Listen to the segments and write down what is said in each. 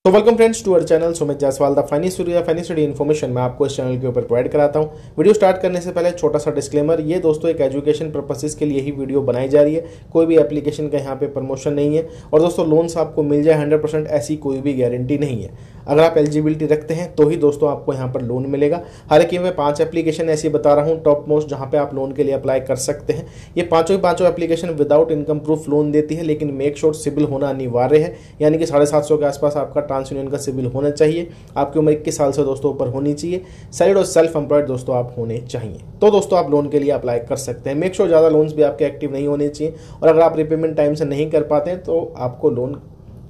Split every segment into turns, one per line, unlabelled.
तो welcome friends to our channel Sumit Jaiswal the financial information मैं आपको इस चैनल के ऊपर प्रोवाइड कराता हूं। वीडियो स्टार्ट करने से पहले छोटा सा डिस्क्लेमर, ये दोस्तों एक एजुकेशन पर्पसेस के लिए ही वीडियो बनाई जा रही है, कोई भी एप्लीकेशन का यहाँ पे प्रमोशन नहीं है। और दोस्तों लोन्स आपको मिल जाए 100% ऐसी कोई भी गारंटी नहीं है। अगर आप एलिजिबिलिटी रखते हैं तो ही दोस्तों आपको यहाँ पर लोन मिलेगा। हालांकि मैं 5 एप्लीकेशन ऐसी बता रहा हूँ टॉप मोस्ट जहाँ पे आप लोन के लिए अप्लाई कर सकते हैं। ये पांचों application without income proof loan देती है, लेकिन मेक श्योर सिबिल होना अनिवार्य है, यानी कि 750 के आसपास आपका ट्रांसयूनियन का सिबिल होना चाहिए। आपकी उम्र 21 साल से दोस्तों ऊपर होनी चाहिए। सैलरीड और सेल्फ एम्प्लॉयड दोस्तों आप होने चाहिए, तो दोस्तों आप लोन के लिए अप्लाई कर सकते हैं। मेक श्योर ज़्यादा लोन्स भी आपके एक्टिव नहीं होने चाहिए, और अगर आप रिपेमेंट टाइम से नहीं कर पाते हैं तो आपको लोन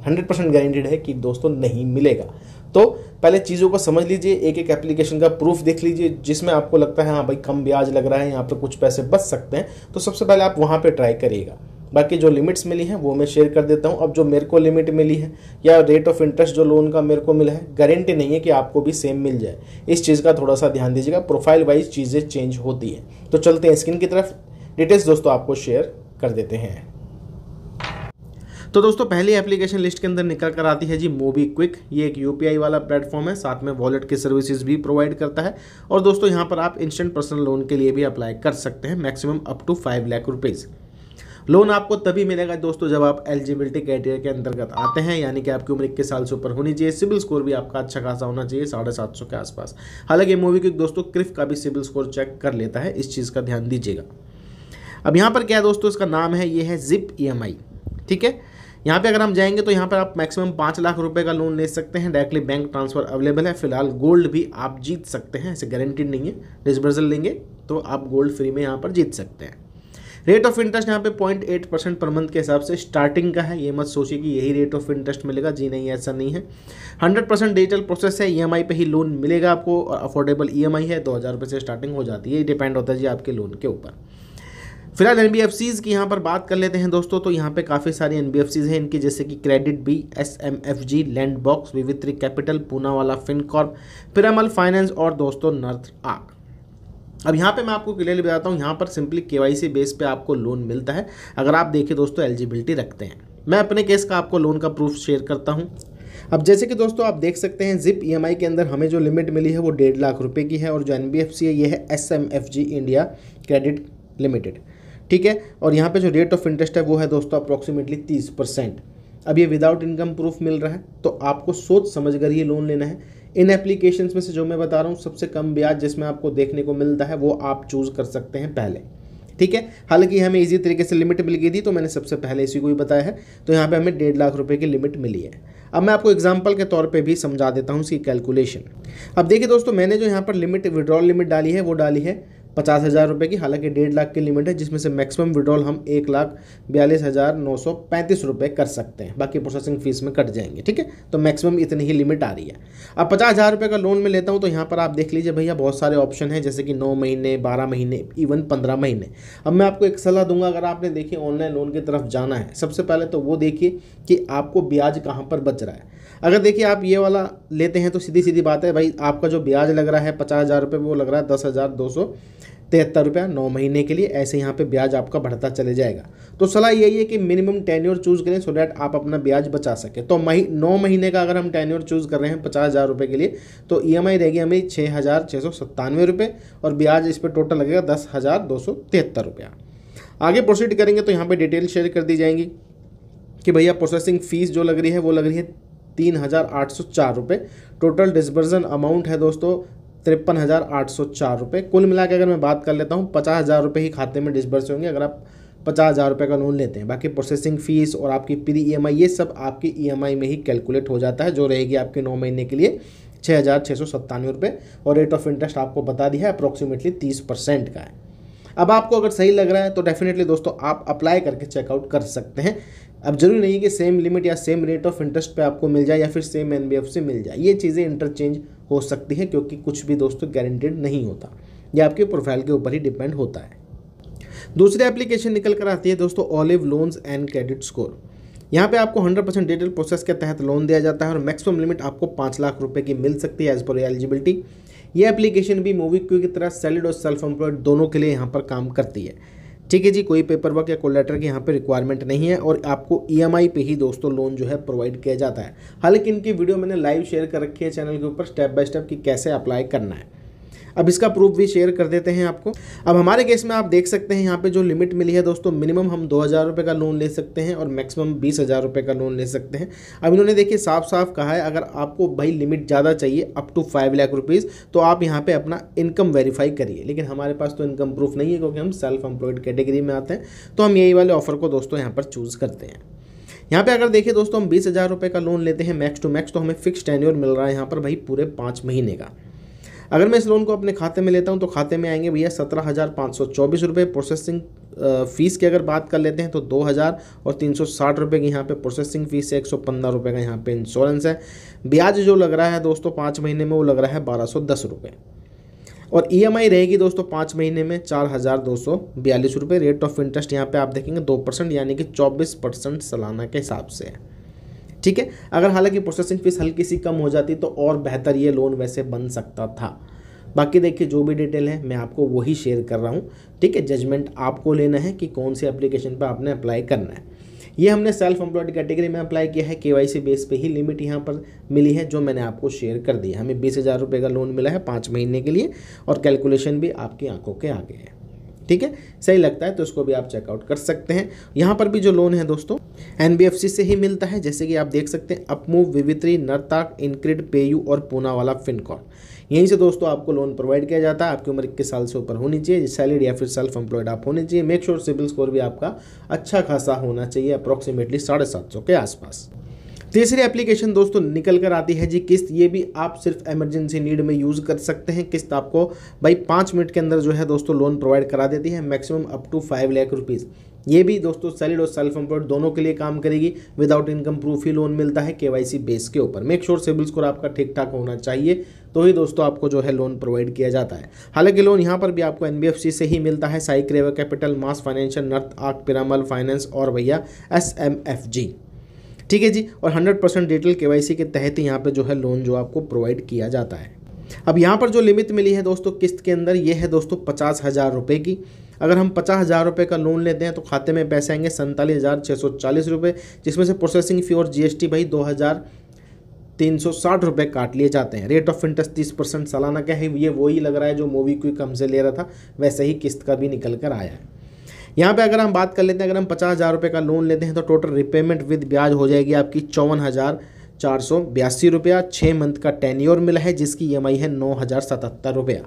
100% गारंटीड है कि दोस्तों नहीं मिलेगा। तो पहले चीज़ों को समझ लीजिए, एक एक एप्लीकेशन का प्रूफ देख लीजिए, जिसमें आपको लगता है हाँ भाई कम ब्याज लग रहा है, यहाँ पे कुछ पैसे बच सकते हैं, तो सबसे पहले आप वहाँ पे ट्राई करिएगा। बाकी जो लिमिट्स मिली हैं वो मैं शेयर कर देता हूँ। अब जो मेरे को लिमिट मिली है या रेट ऑफ इंटरेस्ट जो लोन का मेरे को मिला है, गारंटी नहीं है कि आपको भी सेम मिल जाए। इस चीज़ का थोड़ा सा ध्यान दीजिएगा, प्रोफाइल वाइज चीज़ें चेंज होती हैं। तो चलते हैं स्क्रीन की तरफ, डिटेल्स दोस्तों आपको शेयर कर देते हैं। तो दोस्तों पहली एप्लीकेशन लिस्ट के अंदर निकल कर आती है जी मोबीक्विक। ये एक यूपीआई वाला प्लेटफॉर्म है, साथ में वॉलेट की सर्विसेज भी प्रोवाइड करता है। और दोस्तों यहाँ पर आप इंस्टेंट पर्सनल लोन के लिए भी अप्लाई कर सकते हैं, maximum up to 5 lakh rupees. Loan आपको तभी मिलेगा दोस्तों जब आप एलिजिबिलिटी क्राइटेरिया के अंतर्गत आते हैं, यानी कि आपकी उम्र 21 साल से ऊपर होनी चाहिए। सिबिल स्कोर भी आपका अच्छा खासा होना चाहिए, 750 के आसपास। हालांकि मोबीक्विक दोस्तों क्रिफ का भी सिबिल स्कोर चेक कर लेता है, इस चीज़ का ध्यान दीजिएगा। अब यहाँ पर क्या है दोस्तों, इसका नाम है, ये है जिप EMI। ठीक है, यहाँ पे अगर हम जाएंगे तो यहाँ पर आप मैक्सिमम 5 लाख रुपए का लोन ले सकते हैं। डायरेक्टली बैंक ट्रांसफर अवेलेबल है। फिलहाल गोल्ड भी आप जीत सकते हैं, ऐसे गारंटीड नहीं है। डिस्बर्सल लेंगे तो आप गोल्ड फ्री में यहाँ पर जीत सकते हैं। रेट ऑफ इंटरेस्ट यहाँ पे 0.8% पर मंथ के हिसाब से स्टार्टिंग का है। ये मत सोचिए कि यही रेट ऑफ इंटरेस्ट मिलेगा, जी नहीं, ऐसा नहीं है। 100% डिजिटल प्रोसेस है। EMI पे ही लोन मिलेगा आपको, और अफोर्डेबल EMI है, 2000 रुपये से स्टार्टिंग हो जाती है। ये डिपेंड होता है जी आपके लोन के ऊपर। फिलहाल NBFCs की यहाँ पर बात कर लेते हैं दोस्तों। तो यहाँ पे काफ़ी सारी NBFCs हैं इनकी, जैसे कि KreditBee, SMFG, Lendbox, विवित्री capital, Poonawalla Fincorp, Piramal finance और दोस्तों नॉर्थ आर्क। अब यहाँ पे मैं आपको क्लियरली बताता हूँ, यहाँ पर सिंपली KYC बेस पे आपको लोन मिलता है, अगर आप देखिए दोस्तों एलिजिबिलिटी रखते हैं। मैं अपने केस का आपको लोन का प्रूफ शेयर करता हूँ। अब जैसे कि दोस्तों आप देख सकते हैं, जिप EMI के अंदर हमें जो लिमिट मिली है वो 1.5 लाख रुपए की है, और जो NBFC है ये है SMFG इंडिया क्रेडिट लिमिटेड। ठीक है, और यहाँ पे जो रेट ऑफ इंटरेस्ट है वो है दोस्तों अप्रॉक्सीमेटली 30%। अब ये विदाउट इनकम प्रूफ मिल रहा है, तो आपको सोच समझ कर ये लोन लेना है। इन एप्लीकेशंस में से जो मैं बता रहा हूँ, सबसे कम ब्याज जिसमें आपको देखने को मिलता है वो आप चूज़ कर सकते हैं पहले। ठीक है, हालांकि हमें इजी तरीके से लिमिट मिल गई थी, तो मैंने सबसे पहले इसी को ही बताया है। तो यहाँ पे हमें 1.5 लाख रुपए की लिमिट मिली है। अब मैं आपको एग्जांपल के तौर पे भी समझा देता हूँ इसकी कैलकुलेशन। अब देखिए दोस्तों, मैंने जो यहाँ पर लिमिट विड्रॉल लिमिट डाली है वो डाली है 50,000 रुपये की। हालांकि 1.5 लाख की लिमिट है, जिसमें से मैक्सिमम विड्रॉल हम 1,42,935 रुपये कर सकते हैं, बाकी प्रोसेसिंग फीस में कट जाएंगे। ठीक है, तो मैक्सिमम इतनी ही लिमिट आ रही है। अब 50,000 रुपये का लोन में लेता हूं, तो यहाँ पर आप देख लीजिए भैया, बहुत सारे ऑप्शन हैं, जैसे कि 9 महीने, 12 महीने, इवन 15 महीने। अब मैं आपको एक सलाह दूंगा, अगर आपने देखिए ऑनलाइन लोन की तरफ जाना है, सबसे पहले तो वो देखिए कि आपको ब्याज कहाँ पर बच रहा है। अगर देखिए आप ये वाला लेते हैं तो सीधी सीधी बात है भाई, आपका जो ब्याज लग रहा है 50,000 रुपये, वो लग रहा है 10,273 रुपया 9 महीने के लिए। ऐसे यहाँ पे ब्याज आपका बढ़ता चले जाएगा। तो सलाह यही है कि मिनिमम टेन्योर चूज़ करें, सो डैट आप अपना ब्याज बचा सके। तो 9 महीने का अगर हम टेन्योर चूज़ कर रहे हैं 50,000 रुपये के लिए, तो EMI रहेगी हमें 6,697 रुपये, और ब्याज इस पर टोटल लगेगा 10,273 रुपया। आगे प्रोसीड करेंगे तो यहाँ पर डिटेल शेयर कर दी जाएंगी कि भैया प्रोसेसिंग फ़ीस जो लग रही है वो लग रही है 3,804 रुपये। टोटल डिस्बर्सन अमाउंट है दोस्तों 53,804 रुपये। कुल मिला के अगर मैं बात कर लेता हूँ, 50,000 रुपये ही खाते में डिस्बर्स होंगे अगर आप 50,000 रुपये का लोन लेते हैं। बाकी प्रोसेसिंग फ़ीस और आपकी प्री EMI ये सब आपकी EMI में ही कैलकुलेट हो जाता है, जो रहेगी आपके 9 महीने के लिए 6,697 रुपये। और रेट ऑफ इंटरेस्ट आपको बता दिया है अप्रॉक्सीमेटली 30% का है। अब आपको अगर सही लग रहा है तो डेफिनेटली दोस्तों आप अप्लाई करके चेकआउट कर सकते हैं। अब जरूरी नहीं कि सेम लिमिट या सेम रेट ऑफ इंटरेस्ट पे आपको मिल जाए, या फिर सेम NBFC मिल जाए। ये चीज़ें इंटरचेंज हो सकती है, क्योंकि कुछ भी दोस्तों गारंटेड नहीं होता, ये आपके प्रोफाइल के ऊपर ही डिपेंड होता है। दूसरी एप्लीकेशन निकल कर आती है दोस्तों olive loans and credit score. यहाँ पे आपको 100% डिजिटल प्रोसेस के तहत लोन दिया जाता है, और मैक्सिमम लिमिट आपको 5 लाख रुपए की मिल सकती है एज पर एलिजिबिलिटी। ये एप्लीकेशन भी मोबीक्विक की तरह सैलरीड और सेल्फ एम्प्लॉयड दोनों के लिए यहाँ पर काम करती है। ठीक है जी, कोई पेपर वर्क या कोलेटर की यहाँ पे रिक्वायरमेंट नहीं है और आपको ईएमआई पे ही दोस्तों लोन जो है प्रोवाइड किया जाता है। हालांकि इनकी वीडियो मैंने लाइव शेयर कर रखी है चैनल के ऊपर स्टेप बाय स्टेप कि कैसे अप्लाई करना है। अब इसका प्रूफ भी शेयर कर देते हैं आपको। अब हमारे केस में आप देख सकते हैं यहाँ पे जो लिमिट मिली है दोस्तों, मिनिमम हम 2,000 रुपये का लोन ले सकते हैं और मैक्सिमम 20,000 रुपये का लोन ले सकते हैं। अब इन्होंने देखिए साफ साफ कहा है, अगर आपको भाई लिमिट ज़्यादा चाहिए अप टू 5 लाख रुपीज़ तो आप यहाँ पे अपना इनकम वेरीफाई करिए। लेकिन हमारे पास तो इनकम प्रूफ नहीं है क्योंकि हम सेल्फ एम्प्लॉयड कैटेगरी में आते हैं, तो हम यही वाले ऑफर को दोस्तों यहाँ पर चूज़ करते हैं। यहाँ पे अगर देखिए दोस्तों, हम 20,000 रुपये का लोन लेते हैं मैक्स टू मैक्स, तो हमें फिक्स टेन्योर मिल रहा है यहाँ पर भाई पूरे 5 महीने का। अगर मैं इस लोन को अपने खाते में लेता हूं तो खाते में आएंगे भैया 17,524 रुपये। प्रोसेसिंग फ़ीस की अगर बात कर लेते हैं तो 2,360 रुपये की यहाँ पे प्रोसेसिंग फ़ीस है, 115 रुपये का यहाँ पे इंश्योरेंस है। ब्याज जो लग रहा है दोस्तों 5 महीने में वो लग रहा है 1,210 रुपये और ईएमआई रहेगी दोस्तों 5 महीने में 4,242 रुपये। रेट ऑफ इंटरेस्ट यहाँ पे आप देखेंगे 2% यानी कि 24% सालाना के हिसाब से है। ठीक है, अगर हालांकि प्रोसेसिंग फीस हल्की सी कम हो जाती तो और बेहतर ये लोन वैसे बन सकता था। बाकी देखिए जो भी डिटेल है मैं आपको वही शेयर कर रहा हूँ। ठीक है, जजमेंट आपको लेना है कि कौन सी एप्लीकेशन पर आपने अप्लाई करना है। ये हमने सेल्फ एम्प्लॉयड कैटेगरी में अप्लाई किया है, केवाईसी बेस पे ही लिमिट यहाँ पर मिली है जो मैंने आपको शेयर कर दी है। हमें 20,000 रुपये का लोन मिला है 5 महीने के लिए और कैलकुलेशन भी आपकी आंखों के आगे है। ठीक है, सही लगता है तो इसको भी आप चेकआउट कर सकते हैं। यहाँ पर भी जो लोन है दोस्तों एनबीएफसी से ही मिलता है, जैसे कि आप देख सकते हैं अपमूव, विवित्री, नरताक, इनक्रिड, पेयू और पूनावाला फिनकॉर्प। यहीं से दोस्तों आपको लोन प्रोवाइड किया जाता है। आपकी उम्र 21 साल से ऊपर होनी चाहिए, सैलरी या फिर सेल्फ एम्प्लॉयड आप होने चाहिए। मेक श्योर सिबिल स्कोर भी आपका अच्छा खासा होना चाहिए, अप्रॉक्सीमेटली 750 के आसपास। तीसरी एप्लीकेशन दोस्तों निकल कर आती है जी किस्त। ये भी आप सिर्फ इमरजेंसी नीड में यूज़ कर सकते हैं। किस्त आपको भाई 5 मिनट के अंदर जो है दोस्तों लोन प्रोवाइड करा देती है, maximum up to 5 lakh rupees. ये भी दोस्तों सैलरीड और सेल्फ एम्प्लॉयड दोनों के लिए काम करेगी। विदाउट इनकम प्रूफ ही लोन मिलता है केवाईसी बेस के ऊपर। मेक श्योर सिबिल स्कोर आपका ठीक ठाक होना चाहिए तो ही दोस्तों आपको जो है लोन प्रोवाइड किया जाता है। हालांकि लोन यहाँ पर भी आपको एनबीएफसी से ही मिलता है, Si Creva capital, MAS financial, north arc, Piramal finance और भैया SMFG। ठीक है जी, और 100% डिजिटल केवाईसी के तहत ही यहाँ पे जो है लोन जो आपको प्रोवाइड किया जाता है। अब यहाँ पर जो लिमिट मिली है दोस्तों किस्त के अंदर, ये है दोस्तों 50,000 रुपये की। अगर हम 50,000 रुपये का लोन लेते हैं तो खाते में पैसे आएंगे 47,640 रुपये, जिसमें से प्रोसेसिंग फ़ी और GST भाई 2,360 रुपये काट लिए जाते हैं। रेट ऑफ इंटरेस्ट 30% सालाना का है। ये वही लग रहा है जो मोबीक्विक हमसे ले रहा था, वैसे ही किस्त का भी निकल कर आया है। यहाँ पे अगर हम बात कर लेते हैं, अगर हम 50,000 रुपये का लोन लेते हैं तो टोटल रिपेमेंट विद ब्याज हो जाएगी आपकी 54,482 रुपया। 6 मंथ का टेन्योर मिला है जिसकी EMI है 9,077 रुपया।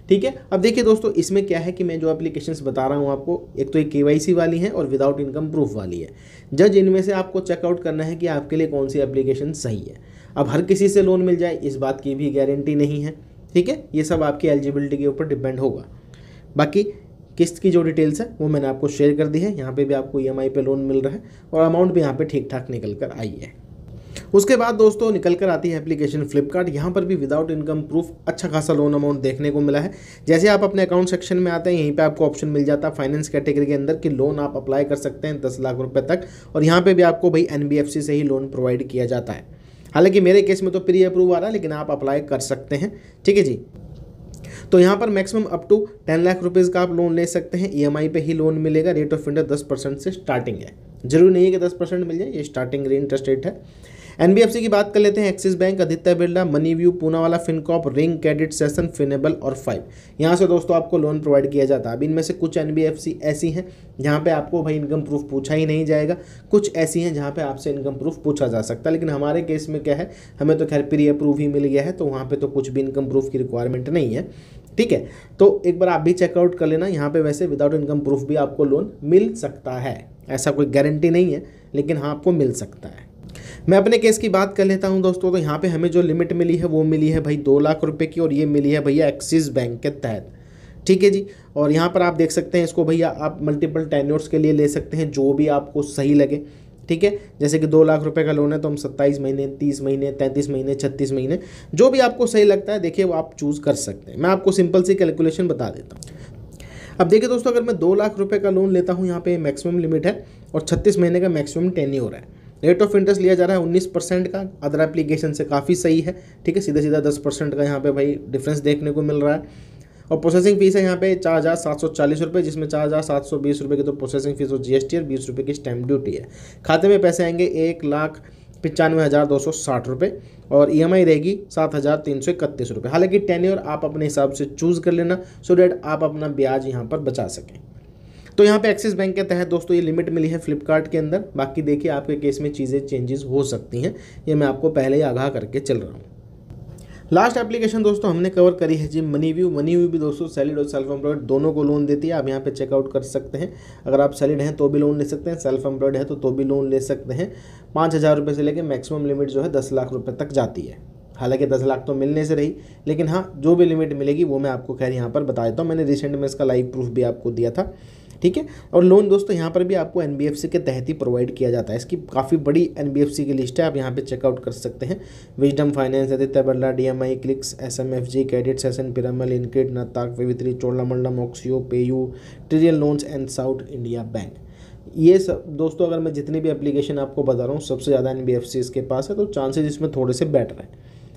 ठीक है, अब देखिए दोस्तों इसमें क्या है कि मैं जो एप्लीकेशंस बता रहा हूँ आपको, एक तो ये केवाईसी वाली है और विदाउट इनकम प्रूफ वाली है। जज इनमें से आपको चेकआउट करना है कि आपके लिए कौन सी एप्लीकेशन सही है। अब हर किसी से लोन मिल जाए इस बात की भी गारंटी नहीं है। ठीक है, ये सब आपकी एलिजिबिलिटी के ऊपर डिपेंड होगा। बाकी किस्त की जो डिटेल्स है वो मैंने आपको शेयर कर दी है। यहाँ पे भी आपको EMI पे लोन मिल रहा है और अमाउंट भी यहाँ पे ठीक ठाक निकल कर आई है। उसके बाद दोस्तों निकल कर आती है एप्लीकेशन फ्लिपकार्ट। यहाँ पर भी विदाउट इनकम प्रूफ अच्छा खासा लोन अमाउंट देखने को मिला है। जैसे आप अपने अकाउंट सेक्शन में आते हैं यहीं पे आपको ऑप्शन मिल जाता है फाइनेंस कैटेगरी के अंदर कि लोन आप अप्लाई कर सकते हैं 10 लाख रुपए तक, और यहाँ पे भी आपको भाई NBFC से ही लोन प्रोवाइड किया जाता है। हालांकि मेरे केस में तो प्री अप्रूव आ रहा है, लेकिन आप अप्लाई कर सकते हैं। ठीक है जी, तो यहाँ पर maximum up to 10 lakh rupees का आप लोन ले सकते हैं। EMI पे ही लोन मिलेगा। रेट ऑफ इंटरेस्ट 10% से स्टार्टिंग है। जरूरी नहीं है कि 10% मिल जाए, ये स्टार्टिंग इंटरेस्ट रेट है। NBFC की बात कर लेते हैं, Axis bank, Aditya Birla, money view, Poonawalla Fincorp, Ring, credit, Saison, Finable और 5। यहाँ से दोस्तों आपको लोन प्रोवाइड किया जाता है। अब इनमें से कुछ NBFC ऐसी हैं जहाँ पे आपको भाई इनकम प्रूफ पूछा ही नहीं जाएगा, कुछ ऐसी हैं जहाँ पे आपसे इनकम प्रूफ पूछा जा सकता है। लेकिन हमारे केस में क्या है, हमें तो खैर प्री अप्रूव ही मिल गया है, तो वहाँ पर तो कुछ भी इनकम प्रूफ की रिक्वायरमेंट नहीं है। ठीक है, तो एक बार आप भी चेकआउट कर लेना। यहाँ पे वैसे विदाउट इनकम प्रूफ भी आपको लोन मिल सकता है, ऐसा कोई गारंटी नहीं है, लेकिन हाँ आपको मिल सकता है। मैं अपने केस की बात कर लेता हूं दोस्तों, तो यहाँ पे हमें जो लिमिट मिली है वो मिली है भाई 2 लाख रुपए की, और ये मिली है भैया एक्सिस बैंक के तहत। ठीक है जी, और यहाँ पर आप देख सकते हैं इसको भैया आप मल्टीपल टेन्योर्स के लिए ले सकते हैं, जो भी आपको सही लगे। ठीक है, जैसे कि 2 लाख रुपए का लोन है तो हम 27 महीने, 30 महीने, 33 महीने, 36 महीने, जो भी आपको सही लगता है देखिए वो आप चूज़ कर सकते हैं। मैं आपको सिंपल सी कैलकुलेशन बता देता हूँ। अब देखिए दोस्तों, अगर मैं 2 लाख रुपए का लोन लेता हूँ, यहाँ पे मैक्सिमम लिमिट है और 36 महीने का मैक्सिमम टेन्योर है। रेट ऑफ इंटरेस्ट लिया जा रहा है 19% का, अदर एप्लीकेशन से काफ़ी सही है। ठीक है, सीधा सीधा 10% का यहाँ पे भाई डिफरेंस देखने को मिल रहा है। और प्रोसेसिंग फीस है यहाँ पे 4,740 रुपये, जिसमें 4,720 रुपये की तो प्रोसेसिंग फीस और जीएसटी और 20 रुपये की स्टैम्प ड्यूटी है। खाते में पैसे आएंगे 1,95,260 रुपये और ईएमआई रहेगी 7,331 रुपये। हालांकि टेन्योर आप अपने हिसाब से चूज़ कर लेना सो डैट आप अपना ब्याज यहाँ पर बचा सकें। तो यहाँ पे एक्सिस बैंक के तहत दोस्तों ये लिमिट मिली है फ्लिपकार्ट के अंदर। बाकी देखिए आपके केस में चीज़ें चेंजेस हो सकती हैं, ये मैं आपको पहले ही आगाह करके चल रहा हूँ। लास्ट एप्लीकेशन दोस्तों हमने कवर करी है जी मनीव्यू। मनीव्यू भी दोस्तों सैलिड और सेल्फ एम्प्लॉयड दोनों को लोन देती है। आप यहाँ पे चेकआउट कर सकते हैं। अगर आप सैलिड हैं तो भी लोन ले सकते हैं, सेल्फ एम्प्लॉयड है तो भी लोन ले सकते हैं। 5,000 रुपये से लेकर मैक्सिमम लिमिट जो है 10 लाख रुपये तक जाती है। हालांकि 10 लाख तो मिलने से रही, लेकिन हाँ जो भी लिमिट मिलेगी वो मैं आपको खैर यहाँ पर बता देता हूँ। मैंने रिसेंट में इसका लाइव प्रूफ भी आपको दिया था, ठीक है। और लोन दोस्तों यहाँ पर भी आपको एनबीएफसी के तहत ही प्रोवाइड किया जाता है। इसकी काफ़ी बड़ी एनबीएफसी की लिस्ट है, आप यहाँ पे चेकआउट कर सकते हैं। Wisdom finance, Aditya Birla, DMI, Clix, SMFG, credit, Saison, Piramal, InCred, नताक, विवित्री, Cholamandalam, Axio, PayU, trillion loans and south India bank. ये सब दोस्तों अगर मैं जितनी भी एप्लीकेशन आपको बता रहा हूँ सबसे ज़्यादा एनबीएफसी इसके पास है, तो चांसेस इसमें थोड़े से बेटर हैं।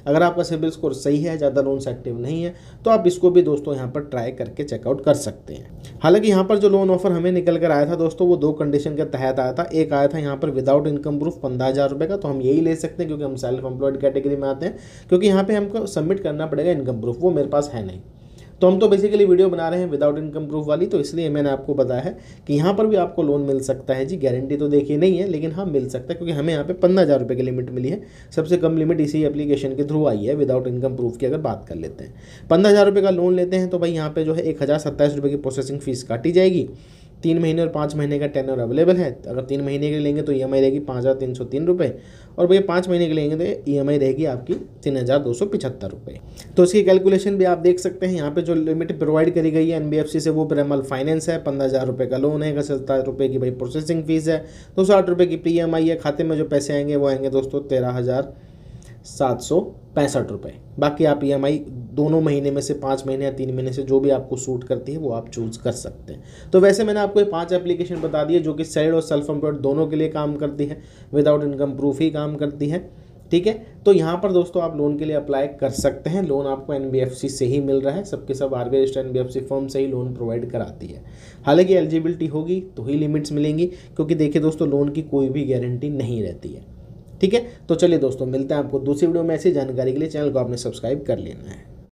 अगर आपका सिबिल स्कोर सही है, ज़्यादा लोन्स एक्टिव नहीं है, तो आप इसको भी दोस्तों यहाँ पर ट्राई करके चेकआउट कर सकते हैं। हालांकि यहाँ पर जो लोन ऑफर हमें निकल कर आया था दोस्तों वो 2 कंडीशन के तहत आया था। एक आया था यहाँ पर विदाउट इनकम प्रूफ 15,000 रुपये का, तो हम यही ले सकते हैं क्योंकि हम सेल्फ एम्प्लॉयड कैटेगरी में आते हैं। क्योंकि यहाँ पर हमको सबमिट करना पड़ेगा इनकम प्रूफ, वो मेरे पास है नहीं। तो हम तो बेसिकली वीडियो बना रहे हैं विदाउट इनकम प्रूफ वाली, तो इसलिए मैंने आपको बताया है कि यहाँ पर भी आपको लोन मिल सकता है जी। गारंटी तो देखिए नहीं है, लेकिन हाँ मिल सकता है क्योंकि हमें यहाँ पे 15,000 रुपये की लिमिट मिली है। सबसे कम लिमिट इसी एप्लीकेशन के थ्रू आई है विदाउट इनकम प्रूफ की। अगर बात कर लेते हैं 15,000 रुपये का लोन लेते हैं तो भाई यहाँ पे जो है 1,027 रुपये की प्रोसेसिंग फीस काटी जाएगी। 3 महीने और 5 महीने का टेन्योर अवेलेबल है। अगर 3 महीने के लिए लेंगे तो ईएमआई रहेगी 5,303 रुपये और भैया 5 महीने के लिए लेंगे तो ईएमआई रहेगी आपकी 3,275 रुपये। तो इसकी कैलकुलेशन भी आप देख सकते हैं। यहाँ पे जो लिमिट प्रोवाइड करी गई है एनबीएफसी से वो पिरामल फाइनेंस है। 15,000 रुपये का लोन है, 70 रुपये की भाई प्रोसेसिंग फीस है, 260 रुपये की PMI है। खाते में जो पैसे आएंगे वो आएंगे दोस्तों 13,765 रुपये। बाकी आप EMI दोनों महीने में से 5 महीने या 3 महीने से जो भी आपको सूट करती है वो आप चूज़ कर सकते हैं। तो वैसे मैंने आपको ये 5 एप्लीकेशन बता दी है जो कि सैलिड और सेल्फ एम्प्लॉयड दोनों के लिए काम करती है, विदाउट इनकम प्रूफ ही काम करती है, ठीक है। तो यहाँ पर दोस्तों आप लोन के लिए अप्लाई कर सकते हैं। लोन आपको एनबीएफसी से ही मिल रहा है, सबके सब आरबीआई रजिस्टर्ड एनबीएफसी फर्म से ही लोन प्रोवाइड कराती है। हालांकि एलिजिबिलिटी होगी तो ही लिमिट्स मिलेंगी, क्योंकि देखिए दोस्तों लोन की कोई भी गारंटी नहीं रहती है, ठीक है। तो चलिए दोस्तों मिलते हैं आपको दूसरी वीडियो में। ऐसी जानकारी के लिए चैनल को आपने सब्सक्राइब कर लेना है।